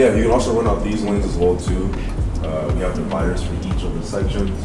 Yeah, you can also run out these lanes as well too. We have dividers for each of the sections.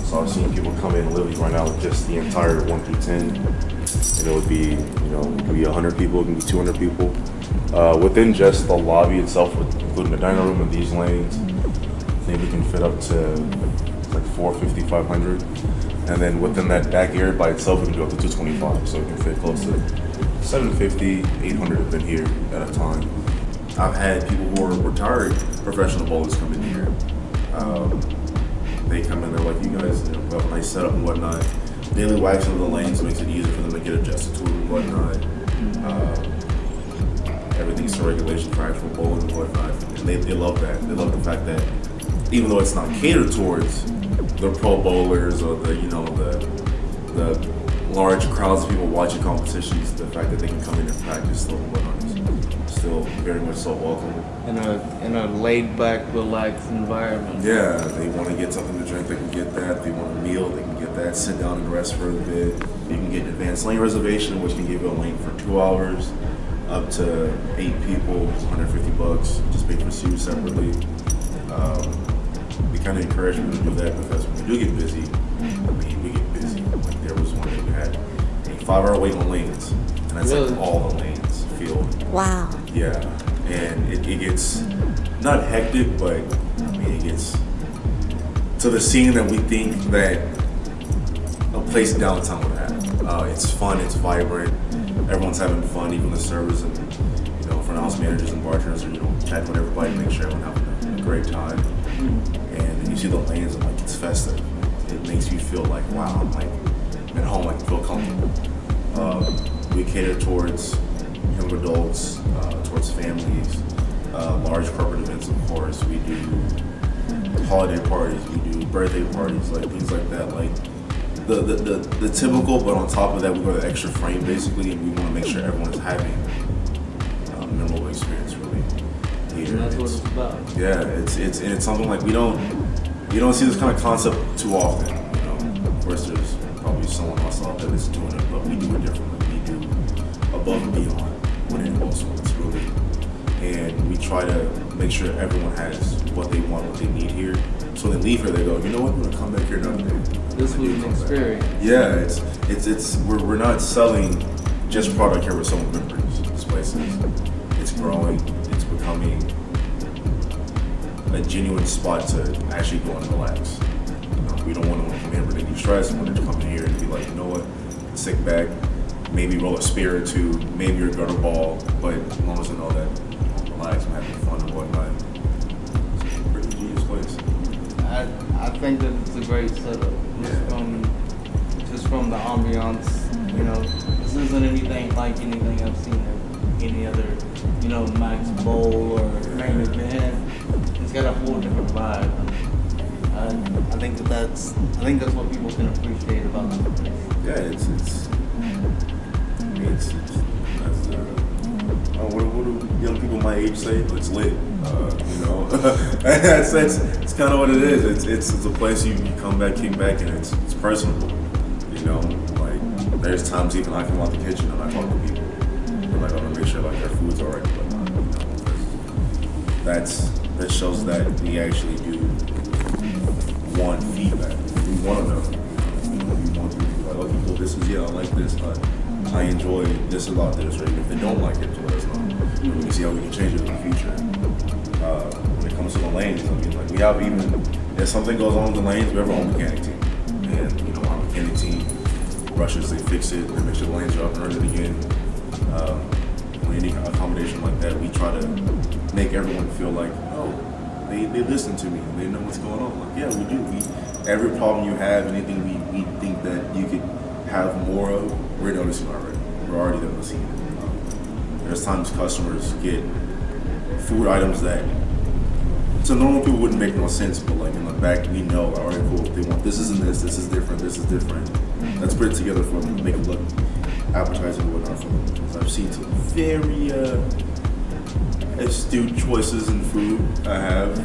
So I've seen people come in and literally run out just the entire 1 through 10. And it would be, it could be 100 people, it can be 200 people. Within just the lobby itself, including the dining room and these lanes, I think we can fit up to like 450, 500. And then within that back area by itself, we can do up to 225. So we can fit close to 750, 800 have been here at a time. I've had people who are retired professional bowlers come in here. They come in, they're like, you guys have a nice setup and whatnot. Daily waxing of the lanes makes it easier for them to get adjusted to it and whatnot. Everything's to regulation for actual bowling and whatnot. And they love that. They love the fact that even though it's not catered towards the pro bowlers or the large crowds of people watching competitions, the fact that they can come in and practice still and whatnot is still very much so welcome. In a laid back, relaxed environment. Yeah, they want to get something to drink, they can get that. They want a meal, they can get that. Sit down and rest for a bit. You can get an advanced lane reservation, which can give you a lane for 2 hours, up to 8 people. It's $150. Just pay for seats separately. We kind of encourage people to do that because when we do get busy, we get busy. Like there was one that we had a 5-hour wait on lanes, and that's really? like all the lanes filled. Wow. Yeah, and it gets not hectic, but it gets to the scene that we think that a place downtown would have. It's fun, it's vibrant, everyone's having fun, even the servers and front house managers and bartenders are chatting with everybody, make sure everyone's having a great time. And you see the lanes and like it's festive. It makes you feel like wow, I'm like at home, I can feel comfortable. We cater towards young adults, towards families, large corporate events, of course. We do holiday parties, we do birthday parties, like things like that. Like the typical, but on top of that, we go the extra frame basically, and we want to make sure everyone is having a memorable experience really here. And that's what it's about. Yeah, it's something like you don't see this kind of concept too often. Of course, there's probably someone else out there that's doing it, but we do it differently. We do above and beyond what anyone else wants, really. And we try to make sure everyone has what they want, what they need here. So they leave here, they go, you know what, I'm gonna come back here another day. This was an experience. Yeah, we're not selling just product here, we're selling memories. This place it's growing, it's becoming a genuine spot to actually go and relax. We don't want to come in ridiculous stress. We want to come in here and be like, you know what, sit back, maybe roll a spear or two, maybe your gutter ball, but as long as you know that relax, I'm having fun and whatnot. It's a pretty genius place. I think that it's a great setup. Just from the ambiance, this isn't anything like anything I've seen at any other, Max Bowl or main event. It's got a whole different vibe. I think that's what people can appreciate about this place. Yeah, what do young people my age say? It's lit. That's kind of what it is. It's a place you come back, kick back, and it's personable. Like there's times even I come out the kitchen and I talk to people. I'm like, I want to make sure like their food's alright. That shows that we actually do want feedback. We want to know. We want to be like, okay, cool, this is, I like this, but I enjoy this about this, right? If they don't like it, let us know. We can see how we can change it in the future. When it comes to the lanes, like we have if something goes on with the lanes, we have our own mechanic team. And, our mechanic team rushes, they fix it, they make sure the lanes are up and running again. When any accommodation like that, we try to make everyone feel like, they listen to me, they know what's going on. Like, yeah, we do. Every problem you have, anything we think that you could have more of, we're noticing already. We're already noticing it. There's times customers get food items that to normal people wouldn't make no sense, but like in the back we know, all right, cool, they want this isn't this is different, this is different. Let's put it together for them, make it look appetizing and whatnot for them. Because I've seen some very astute choices in food I have,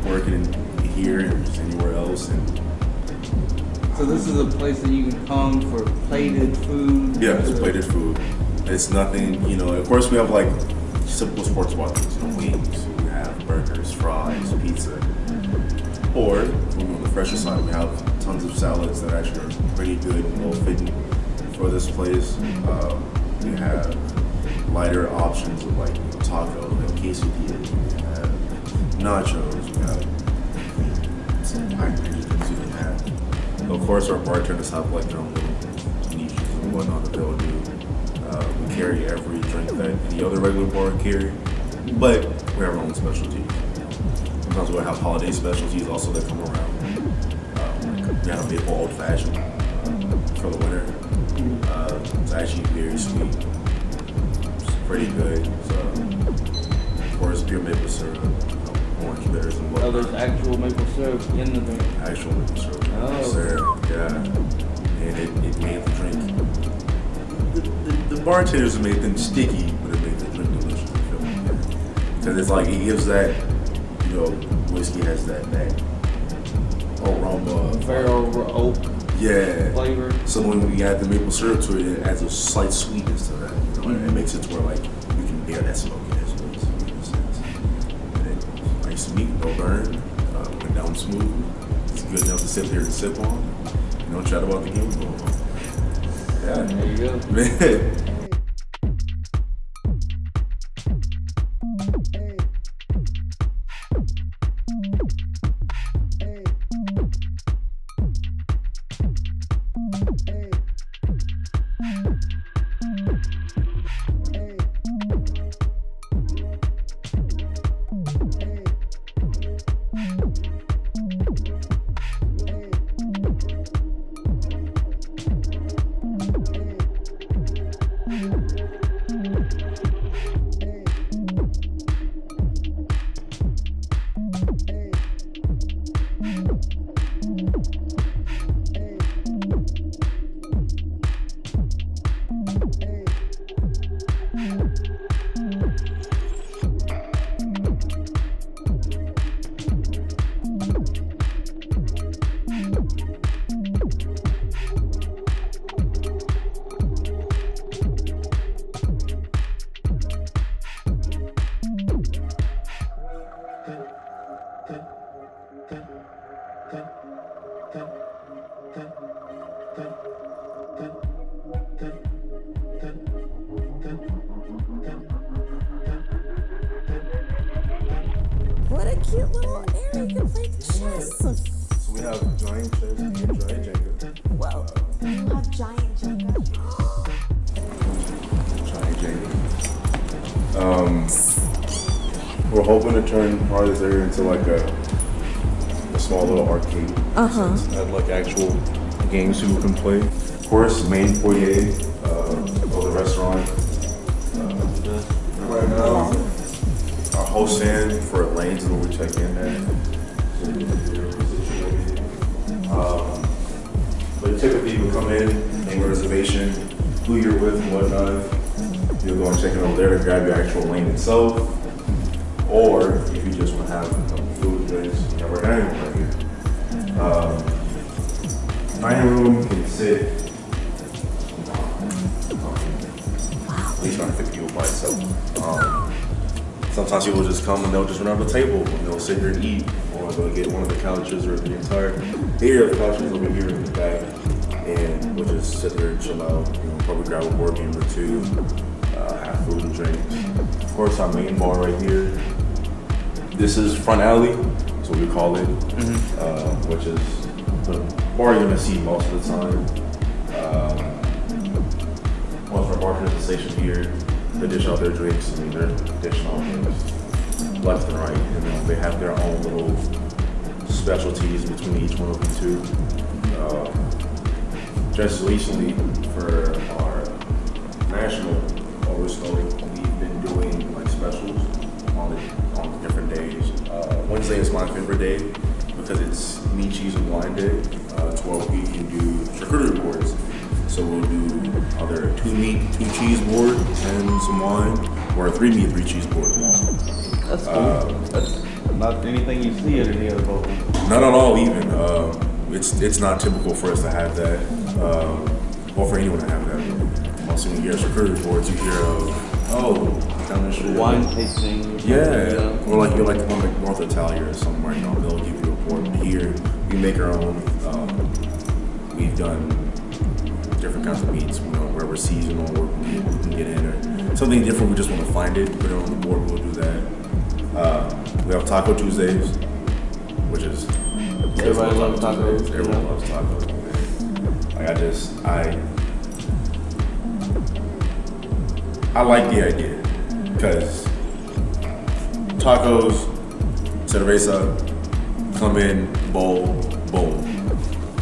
working here and just anywhere else. And so this is a place that you can come for plated food? Yeah, it's plated food. It's nothing, of course we have like simple sports bar things, wings, we have burgers, fries, pizza. Or, on the fresher side, we have tons of salads that actually are pretty good and well fitting for this place. We have lighter options of like tacos, we have quesadillas, we have nachos, we have some packages things you can have. Of course, our bartenders have like their own little niches and whatnot that they'll do. We carry every drink that any other regular bar carry, but we have our own specialties. Sometimes we'll have holiday specialties also that come around. We have a maple old fashioned for the winter. It's actually very sweet. It's pretty good. So, of course, pure maple syrup, orange bitters and whatnot. Oh, there's actual maple syrup in the drink. Actual maple syrup. Oh. Syrup, yeah. And it made the drink. The bartenders made them sticky, but it made the drink delicious. Because it's like, it gives that, whiskey has that aroma. Barrel oak flavor. So when we add the maple syrup to it, it adds a slight sweetness to that. And it makes it to where like you can bear that smokiness. And it's nice and sweet, no burn, went down smooth. It's good enough to sit there and sip on. Chat about the game going on. Yeah. There you go. Man. What a cute little area you can play chess. So we have giant chess and giant Jenga. Whoa, you have giant Jenga. Giant Jenga. We're hoping to turn part of this area into like a small little arcade. Have like actual games people can play. Of course, main foyer of the restaurant. Right now, our host stand for lanes where we check in at. But typically you come in, name a reservation, who you're with and whatnot. You'll go and check in over there to grab your actual lane itself. Or if you just want to have food, drinks, you have our dining room right here. Dining room can sit at least around 50 people by itself. Sometimes people just come and they'll just run out the table and they'll sit here and eat, or they'll get one of the couches or the entire area of the couches over here in the back, and we'll just sit there and chill out. Probably grab a board game or two, have food and drinks. Of course, our main bar right here. This is front alley, that's what we call it, which is the bar you're gonna see most of the time. Most of our bartenders are stationed here. They dish out their drinks. They're dishing out drinks left and right, and then they have their own little specialties between each one of them too. Just recently, for our national oversloading, we've been doing like specials on different days. Wednesday is my favorite day because it's meat, cheese, and wine day. It's where we can do charcuterie boards. So we'll do either 2 meat, 2 cheese board and some wine, or a 3 meat, 3 cheese board and wine. That's cool. That's not anything you see at any other boat. Not at all, even. It's not typical for us to have that, or for anyone to have that. Also, when you hear charcuterie boards, you hear of Oh, down the street. wine tasting. Or something, Yeah, you know? or like you're like on like North Italia or somewhere, you know, they'll give you a pour. But here, we make our own. We've done different kinds of meats, you know, where we're seasonal, where we can get in, or something different. We just want to find it, put it on the board. We'll do that. We have Taco Tuesdays, which is Everybody loves tacos. Everyone loves tacos. Man. I like the idea because tacos, cerveza, come in, bowl, boom,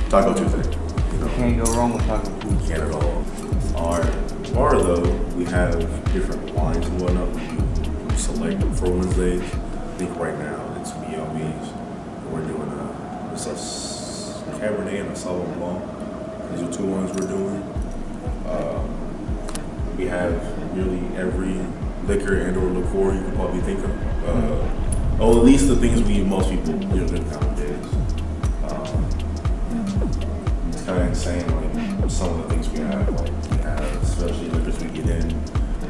Taco Tuesday. You know, Can't go wrong with taco food. can't at all. Our bar though, we have different wines and whatnot. We select for Wednesdays. I think right now it's ambiance. We're doing it's a Cabernet and a Sauvignon Blanc. These are two wines we're doing. We have nearly every liquor and or liqueur you can probably think of. At least the things most people drink nowadays. It's kind of insane, like some of the things we have, especially liquors we get in.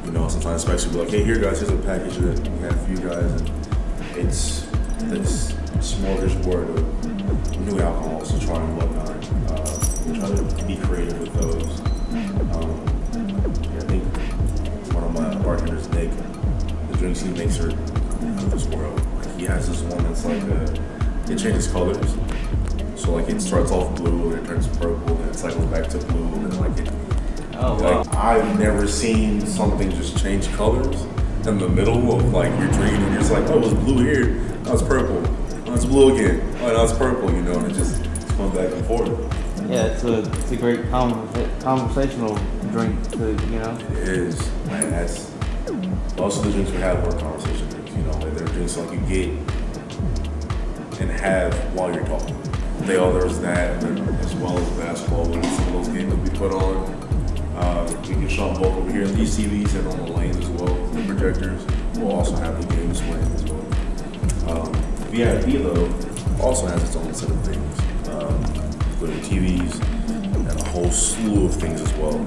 You know, sometimes especially be like, hey, here guys, here's a package that we have for you guys, and it's this smorgasbord of new alcohols to try and whatnot. We try to be creative with those. I think one of my bartenders, Nick, the drinks he makes are of this world. Like, he has this one that's like it changes colors. So like it starts off blue and it turns purple and it cycles back to blue and like it. Oh wow. Like, I've never seen something just change colors in the middle of like your drink and you're just like, oh, it was blue here, now it's purple, now it's blue again, oh, now it's purple, you know, and it just goes back and forth. Yeah, it's a great conversational drink to, you know. It is, man. That's most of the drinks we have are conversation drinks. You know, they're drinks like you get and have while you're talking. There's that, and then as well as basketball and some of those games that we put on. We can show them both over here in these TVs and on the lanes as well. The projectors will also have the games playing as well. VIP though also has its own set of things, including TVs and a whole slew of things as well,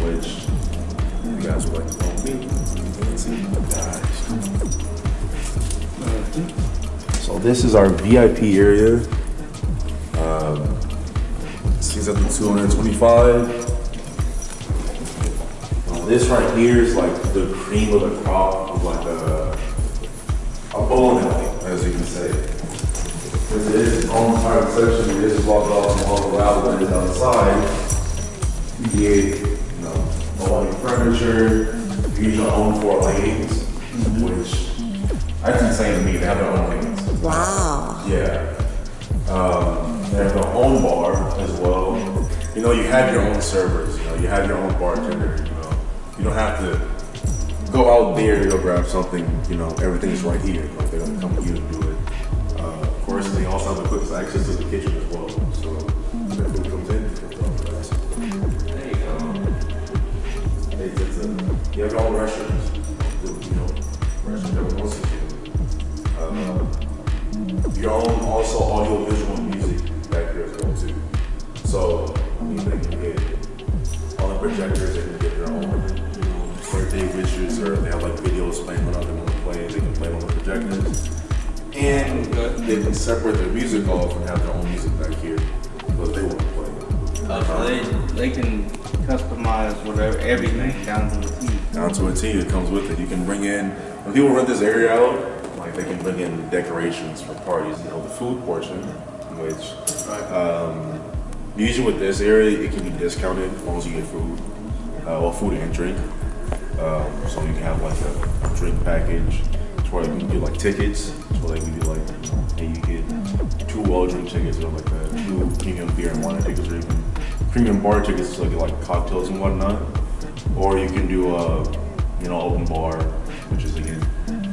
which you guys would like to know me. Let's see, guys. So this is our VIP area. Seats up to 225. This right here is like the cream of the crop of like a bowling alley, as you can say. Because it is its own entire section. It is blocked off from all the gravel that is outside. You get, you know, all your furniture. You use your own 4 lanes, which that's insane to me. They have their own lanes. Wow. Yeah. They have their own bar as well. You know, you have your own servers. You know, you have your own bartender. You know, you don't have to go out there to go grab something. You know, everything's right here. Like they're gonna come to you to do it. Of course, they also have the quickest access to the kitchen as well. So when food comes in, there you go. You have your own restaurants. You know, restaurants everyone wants to do. Your own also audio, visual, and music back there as well too. So I mean, they can get all the projectors. They can get their own birthday wishes, or they have like videos playing when they want to play. They can play on the projectors, and they can separate their music off and have their own music back here because they want to play. So they can customize whatever, everything down to the T. Down to a T, it comes with it. You can bring in, when people rent this area out, like they can bring in decorations for parties. You know, the food portion, which usually with this area, it can be discounted as long as you get food, or food and drink. So you can have like a drink package, to where you can get like tickets, so they can be like, hey, you get 2 well-drink tickets or like that, 2 premium beer and wine tickets, or even premium bar tickets, so you get like cocktails and whatnot. Or you can do open bar, which is again,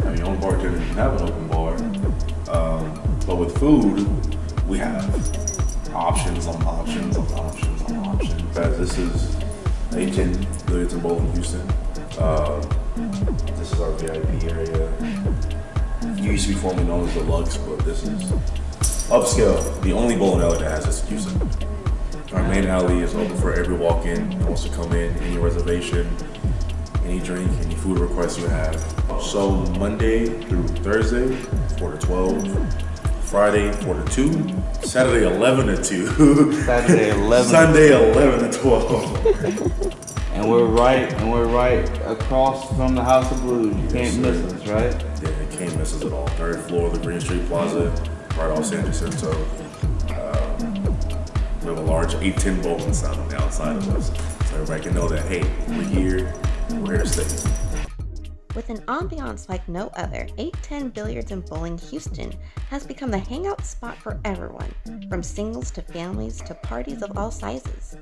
have your own bartender, you can have an open bar. But with food, we have options on options on options on options. This is A10 Billiards and Bowling Houston. This is our VIP area. It used to be formerly known as Deluxe, but this is upscale. The only bowling alley that has this in Houston. Our main alley is open for every walk-in who wants to come in, any reservation. any drink, any food requests you have. So Monday through Thursday, 4 to 12. Friday 4 to 2. Saturday 11 to 2. Saturday 11. Sunday 11 to 12. And we're right across from the House of Blues. You can't miss us, right? Yeah, you can't miss us at all. Third floor of the Green Street Plaza, right off San Jacinto. We have a large 810 bowling sign on the outside of us, so everybody can know that, hey, we're here to stay. With an ambiance like no other, 810 Billiards and Bowling Houston has become the hangout spot for everyone, from singles to families to parties of all sizes.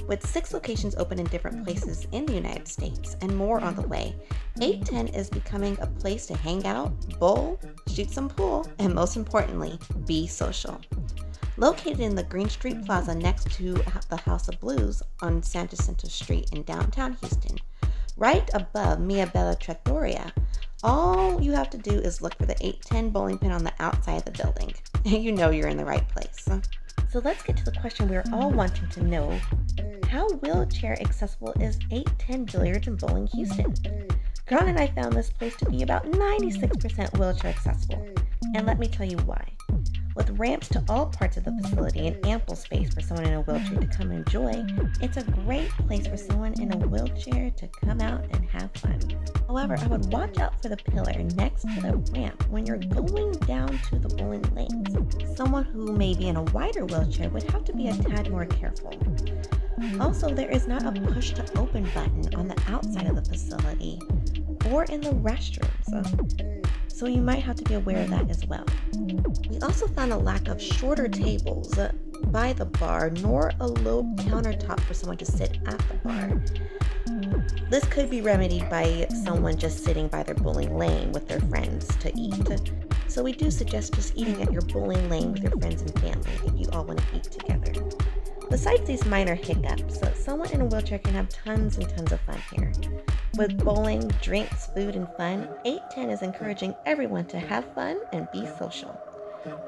With 6 locations open in different places in the United States and more on the way, 810 is becoming a place to hang out, bowl, shoot some pool, and most importantly, be social. Located in the Green Street Plaza next to the House of Blues on San Jacinto Street in downtown Houston, right above Mia Bella Trattoria, all you have to do is look for the 810 bowling pin on the outside of the building. You know you're in the right place. So let's get to the question we're all wanting to know. How wheelchair accessible is 810 Billiards and Bowling Houston? Grant and I found this place to be about 96% wheelchair accessible. And let me tell you why. With ramps to all parts of the facility and ample space for someone in a wheelchair to come enjoy, it's a great place for someone in a wheelchair to come out and have fun. However, I would watch out for the pillar next to the ramp when you're going down to the bowling lanes. Someone who may be in a wider wheelchair would have to be a tad more careful. Also, there is not a push to open button on the outside of the facility or in the restrooms, so you might have to be aware of that as well. We also found a lack of shorter tables by the bar, nor a low countertop for someone to sit at the bar. This could be remedied by someone just sitting by their bowling lane with their friends to eat. So we do suggest just eating at your bowling lane with your friends and family if you all want to eat together. Besides these minor hiccups, someone in a wheelchair can have tons and tons of fun here. With bowling, drinks, food, and fun, 810 is encouraging everyone to have fun and be social.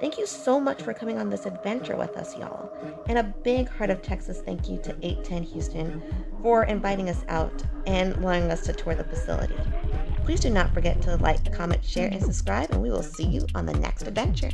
Thank you so much for coming on this adventure with us, y'all. And a big Heart of Texas thank you to 810 Houston for inviting us out and allowing us to tour the facility. Please do not forget to like, comment, share, and subscribe, and we will see you on the next adventure.